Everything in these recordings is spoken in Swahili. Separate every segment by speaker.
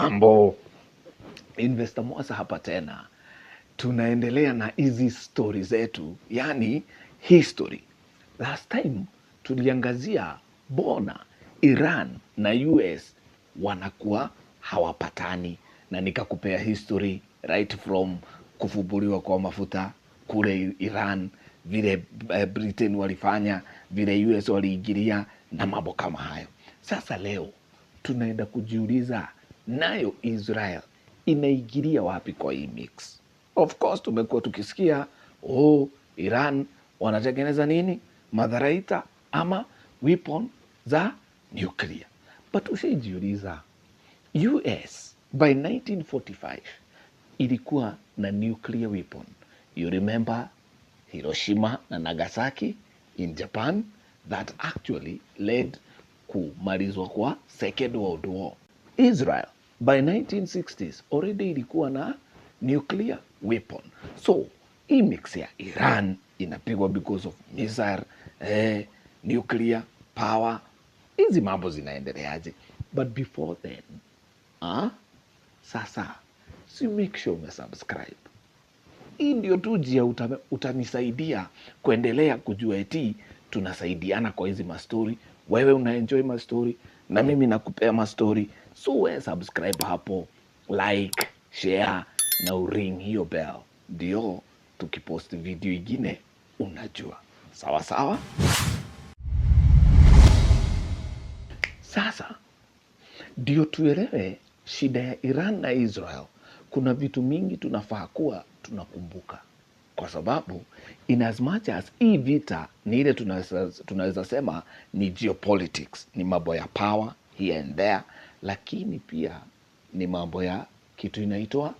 Speaker 1: Mambo Investor Mwasa hapa tena, tunaendelea na hizi story zetu, yani history. Last time tuliangazia bona Iran na US wanakuwa hawapatani, na nikakupea history right from kufubuliwa kwa mafuta kule Iran, vile Britain walifanya, vile US waliingilia na mambo kama hayo. Sasa leo tunaenda kujiuliza, nayo Israel inaingilia wapi kwa hii mix? Of course tumekuwa tukisikia Iran wanatengeneza nini, madharaita ama weapon za nuclear, but ushajiuliza US by 1945 ilikuwa na nuclear weapon. You remember Hiroshima na Nagasaki in Japan, that actually led kumalizwa kwa Second World War. Israel by 1960s already ilikuwa na nuclear weapon. So hii mix ya Iran inapigwa because of missile, nuclear power, hizi mambo zinaendeleaje? But before then, sasa si make sure umesubscribe. Hii ndio tu njia utanisaidia kuendelea kujua eti tunasaidiana kwa hizi mastori. Wewe unaenjoy mastori na mimi nakupea mastori, so we subscribe hapo, like, share na uring hiyo bell, ndio tukipost video ingine unajua. Sawa sawa. Sasa ndio tuelewe shida ya Iran na Israel. Kuna vitu mingi tunafaa kuwa tunakumbuka, kwa sababu in as much as hii vita ni ile tunaweza sema ni geopolitics, ni mambo ya power here and there, lakini pia ni mambo ya kitu inaitwa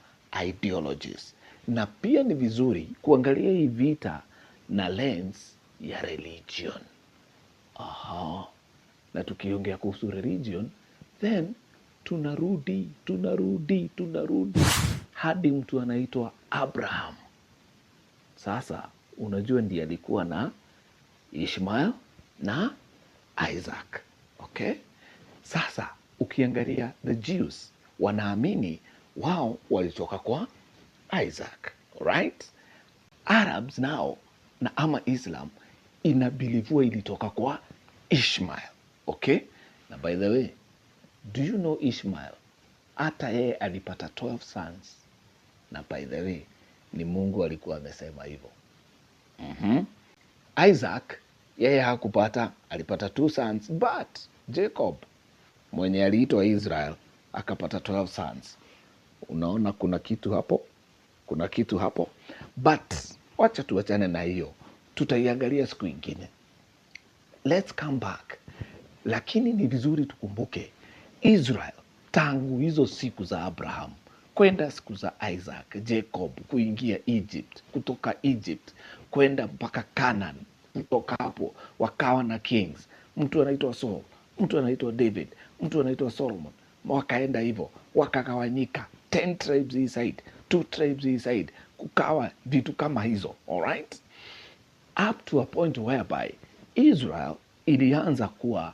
Speaker 1: ideologies, na pia ni vizuri kuangalia hii vita na lens ya religion. Na tukiongea kuhusu religion, then tunarudi hadi mtu anaitwa Abraham. Sasa unajua ndiye alikuwa na Ishmael na Isaac. Okay? Sasa ukiangalia the Jews wanaamini wao walitoka kwa Isaac, right? Arabs nao na ama Islam inabilivua ilitoka kwa Ishmael. Okay? Na by the way, do you know Ishmael hata yeye alipata 12 sons, na by the way ni Mungu alikuwa amesema hivyo. Isaac yeye hakupata, alipata 2 sons, but Jacob mwenye aliitwa Israel akapata 12 sons. Unaona kuna kitu hapo, but wacha tuachane na hiyo, tutaiangalia siku ingine. Let's come back. Lakini ni vizuri tukumbuke Israel tangu hizo siku za Abraham kwenda siku za Isaac, Jacob, kuingia Egypt, kutoka Egypt kwenda mpaka Canaan, kutoka hapo wakawa na kings, mtu anaitwa Saul, mtu anaitwa David, mtu anaitwa Solomon, wakaenda hivyo wakagawanyika, 10 tribes hii side, 2 tribes hii side, kukawa vitu kama hizo. Alright, up to a point whereby Israel ilianza kuwa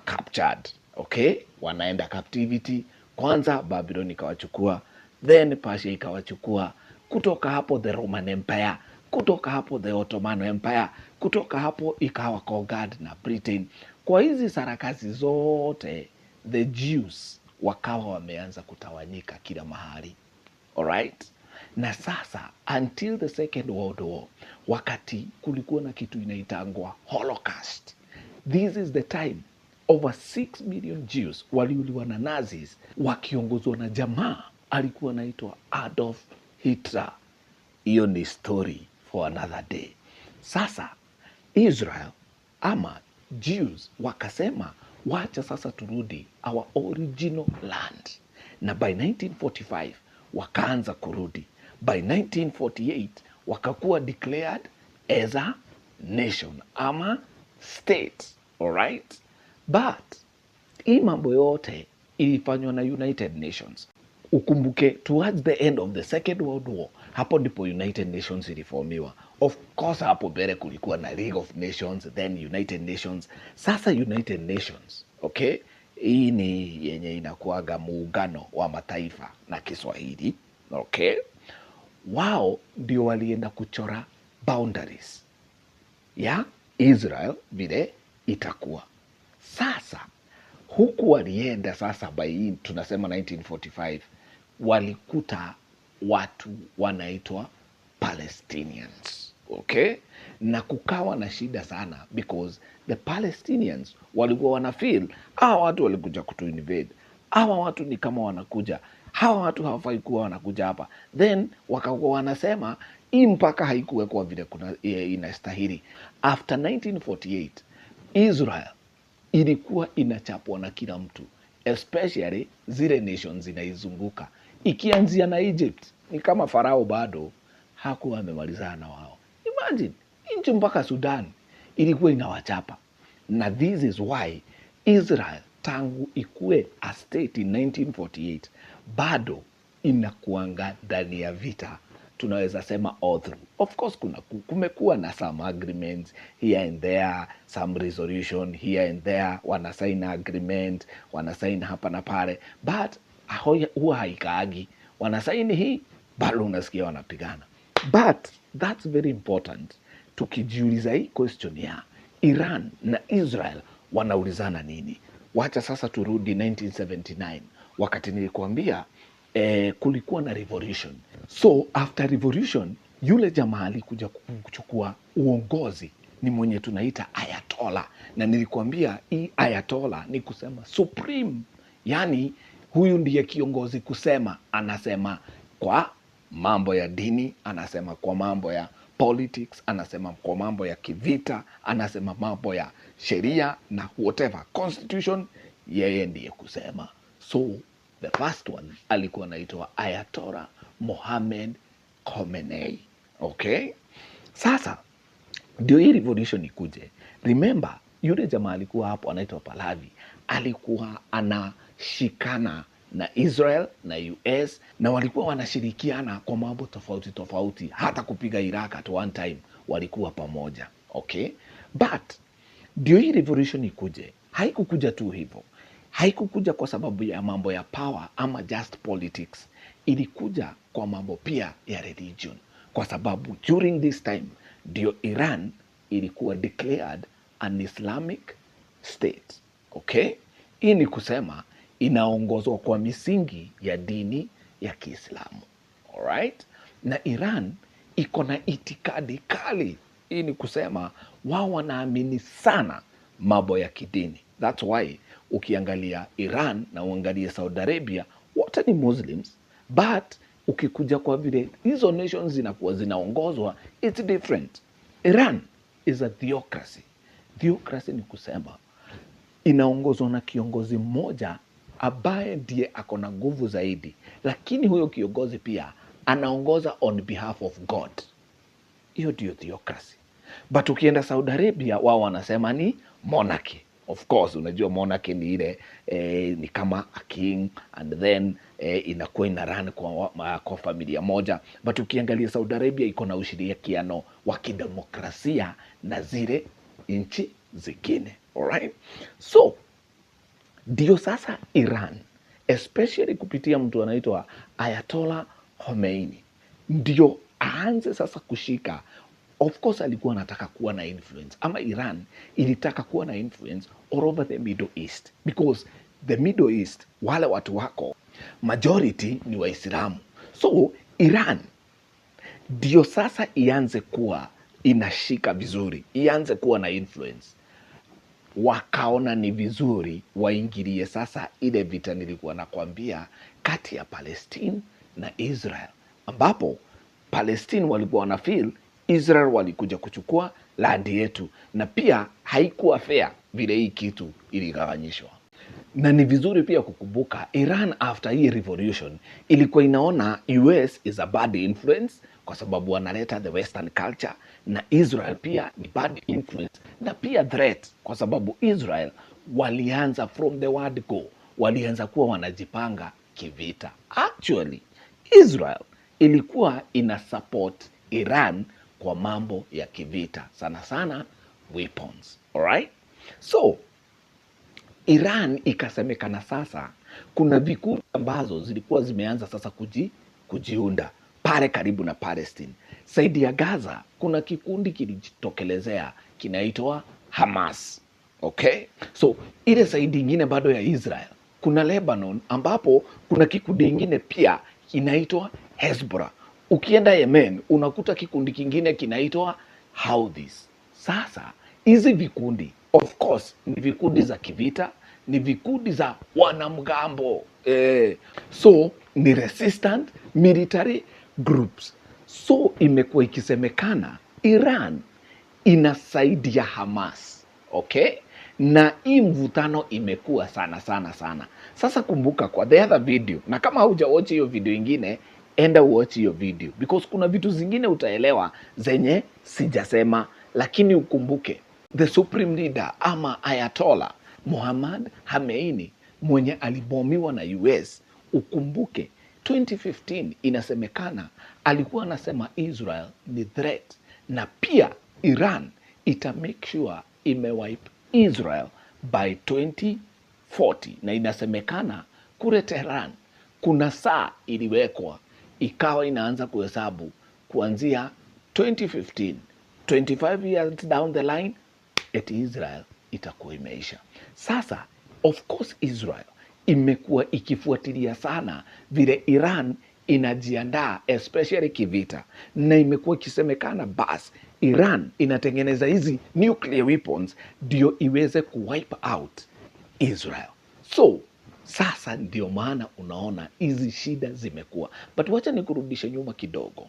Speaker 1: captured. Okay, wanaenda captivity. Kwanza Babylon ikawachukua, then Persia ikawachukua, kutoka hapo the Roman Empire, kutoka hapo the Ottoman Empire, kutoka hapo ikawa conquered na Britain. Kwa hizi sarakasi zote the Jews wakawa wameanza kutawanyika kila mahali. Alright? Na sasa until the Second World War, wakati kulikuwa na kitu inaitangwa Holocaust, this is the time over 6 million Jews waliuliwa na Nazis wakiongozwa na jamaa alikuwa anaitwa Adolf Hitler. Hiyo ni story for another day. Sasa Israel ama Jews wakasema wacha sasa turudi our original land, na by 1945 wakaanza kurudi. By 1948 wakakuwa declared as a nation ama state. Alright? But hii mambo yote ilifanywa na United Nations. Ukumbuke towards the end of the Second World War, hapo ndipo United Nations iliformiwa. Of course hapo mbele kulikuwa na League of Nations, then United Nations. Sasa United Nations, okay, Hii ni yenye inakuaga muungano wa mataifa na Kiswahili. Okay, wao ndio walienda kuchora boundaries ya Israel vile itakuwa sasa. Huku walienda sasa, by tunasema 1945 walikuta watu wanaitwa Palestinians. Okay, na kukawa na shida sana because the Palestinians walikuwa wanafeel hawa watu walikuja kutu invade, hawa watu ni kama wanakuja, hawa watu hawafai kuwa wanakuja hapa. Then wakakuwa wanasema hii mpaka haikuwekwa vile kuna inastahili. After 1948 Israel ilikuwa inachapwa na kila mtu, especially zile nations zinaizunguka, ikianzia na Egypt. Ni kama Farao bado hakuwa amemalizana na wao. Imagine nchi mpaka Sudan ilikuwa inawachapa, na this is why Israel tangu ikue a state in 1948 bado inakuanga ndani ya vita, tunaweza sema all through. Of course kumekuwa na some agreements here and there, some resolution here and there, wanasign agreement, wanasign hapa na pale, but huwa haikaagi, wanasaini hii bado unasikia wanapigana. But that's very important. Tukijiuliza hii question ya Iran na Israel wanaulizana nini, wacha sasa turudi 1979 wakati nilikuambia kulikuwa na revolution. So after revolution yule jamaa alikuja kuchukua uongozi ni mwenye tunaita Ayatollah, na nilikuambia hii Ayatollah ni kusema supreme, yani huyu ndiye kiongozi kusema, anasema kwa mambo ya dini, anasema kwa mambo ya politics, anasema kwa mambo ya kivita, anasema mambo ya sheria na whatever constitution, yeye ndiye kusema. So the first one alikuwa anaitwa Ayatollah Mohammed Khomeini. Okay, sasa ndio hii revolution ikuje. Remember yule jamaa alikuwa hapo anaitwa Pahlavi, alikuwa anashikana na Israel na US, na walikuwa wanashirikiana kwa mambo tofauti tofauti, hata kupiga Iraq at one time walikuwa pamoja. Okay, but ndio hii revolution ikuje. Haikukuja tu hivyo, haikukuja kwa sababu ya mambo ya power ama just politics, ilikuja kwa mambo pia ya religion, kwa sababu during this time ndio Iran ilikuwa declared an Islamic state. Okay, hii ni kusema inaongozwa kwa misingi ya dini ya Kiislamu. Alright, na Iran iko na itikadi kali. Hii ni kusema wao wanaamini sana mambo ya kidini. That's why ukiangalia Iran na uangalie Saudi Arabia wote ni Muslims, but ukikuja kwa vile hizo nations zinakuwa zinaongozwa, it's different. Iran is a theocracy. Theocracy ni kusema inaongozwa na kiongozi mmoja ambaye ndiye ako na nguvu zaidi, lakini huyo kiongozi pia anaongoza on behalf of God. Hiyo ndio theocracy. But ukienda Saudi Arabia wao wanasema ni monarchy. Of course unajua monarchy ni ile ni kama a king and then inakuwa ina run kwa familia moja. But ukiangalia Saudi Arabia iko na ushirikiano wa kidemokrasia na zile nchi zingine. Alright, so ndio sasa Iran especially kupitia mtu anaitwa Ayatollah Khomeini ndio aanze sasa kushika. Of course alikuwa anataka kuwa na influence, ama Iran ilitaka kuwa na influence all over the Middle East, because the Middle East wale watu wako majority ni Waislamu. So Iran ndio sasa ianze kuwa inashika vizuri, ianze kuwa na influence. Wakaona ni vizuri waingilie sasa ile vita nilikuwa nakwambia kati ya Palestine na Israel, ambapo Palestine walikuwa wana feel Israel walikuja kuchukua land yetu, na pia haikuwa fair vile hii kitu iligawanyishwa. Na ni vizuri pia kukumbuka Iran after hii revolution ilikuwa inaona US is a bad influence kwa sababu wanaleta the western culture, na Israel pia ni bad influence na pia threat kwa sababu Israel walianza from the word go, walianza kuwa wanajipanga kivita. Actually Israel ilikuwa ina support Iran kwa mambo ya kivita, sana sana weapons. Alright, so Iran ikasemekana sasa kuna vikundi ambazo zilikuwa zimeanza sasa kujiunda pale karibu na Palestine. Saidi ya Gaza kuna kikundi kilijitokelezea kinaitwa Hamas. Okay? So ile saidi ingine bado ya Israel kuna Lebanon ambapo kuna kikundi ingine pia kinaitwa Hezbollah. Ukienda Yemen unakuta kikundi kingine kinaitwa Houthis. Sasa hizi vikundi of course ni vikundi za kivita, ni vikundi za wanamgambo so ni resistant military groups. So imekuwa ikisemekana Iran inasaidia Hamas, okay? Na hii mvutano imekuwa sana sana sana. Sasa kumbuka kwa the other video, na kama hauja watch hiyo video ingine, enda watch hiyo video because kuna vitu zingine utaelewa zenye sijasema, lakini ukumbuke the supreme leader ama Ayatollah Muhammad Khomeini mwenye alibomiwa na US, ukumbuke 2015 inasemekana alikuwa anasema Israel ni threat na pia Iran ita make sure imewipe Israel by 2040, na inasemekana kule Tehran kuna saa iliwekwa ikawa inaanza kuhesabu kuanzia 2015, 25 years down the line eti Israel itakuwa imeisha. Sasa of course Israel imekuwa ikifuatilia sana vile Iran inajiandaa especially kivita, na imekuwa ikisemekana bas Iran inatengeneza hizi nuclear weapons ndio iweze kuwipe out Israel. So sasa ndio maana unaona hizi shida zimekuwa, but wacha nikurudishe nyuma kidogo.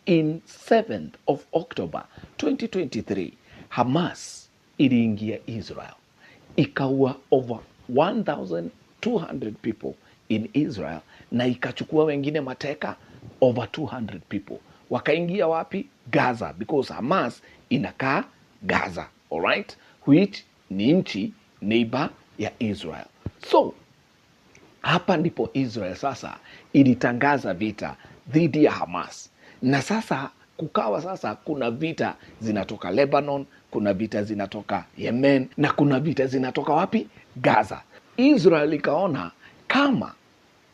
Speaker 1: In 7th of October 2023 Hamas iliingia Israel ikaua over 1,200 people in Israel na ikachukua wengine mateka over 200 people. Wakaingia wapi? Gaza, because Hamas inakaa Gaza, alright, which ni nchi neighbor ya Israel. So hapa ndipo Israel sasa ilitangaza vita dhidi ya Hamas, na sasa kukawa sasa kuna vita zinatoka Lebanon, kuna vita zinatoka Yemen, na kuna vita zinatoka wapi? Gaza. Israel ikaona kama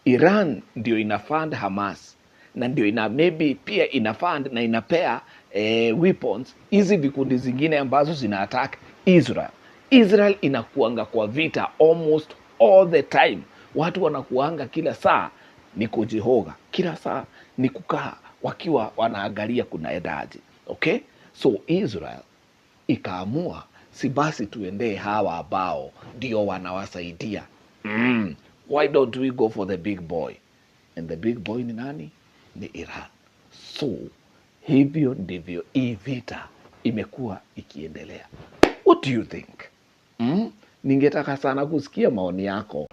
Speaker 1: Iran ndio inafund Hamas na ndio maybe pia inafund na inapea weapons hizi vikundi zingine ambazo zina attack Israel. Israel inakuanga kwa vita almost all the time. Watu wanakuanga kila saa ni kujihoga, kila saa ni kukaa wakiwa wanaangalia kuna edaji. Okay? So Israel ikaamua si basi tuendee hawa ambao ndio wanawasaidia. Why don't we go for the big boy? And the big boy ni nani? Ni Iran. So hivyo ndivyo hii vita imekuwa ikiendelea. What do you think? Ningetaka sana kusikia maoni yako.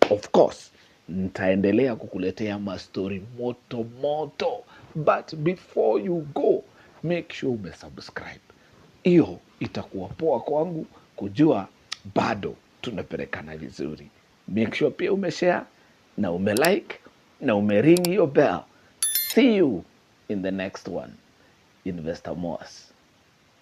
Speaker 1: Of course, nitaendelea kukuletea mastori moto moto. But before you go, make sure umesubscribe. Hiyo itakuwa poa kwangu kujua bado tunapelekana vizuri. Make sure pia umeshare na umelike na umering hiyo bell. See you in the next one. Investor Moss.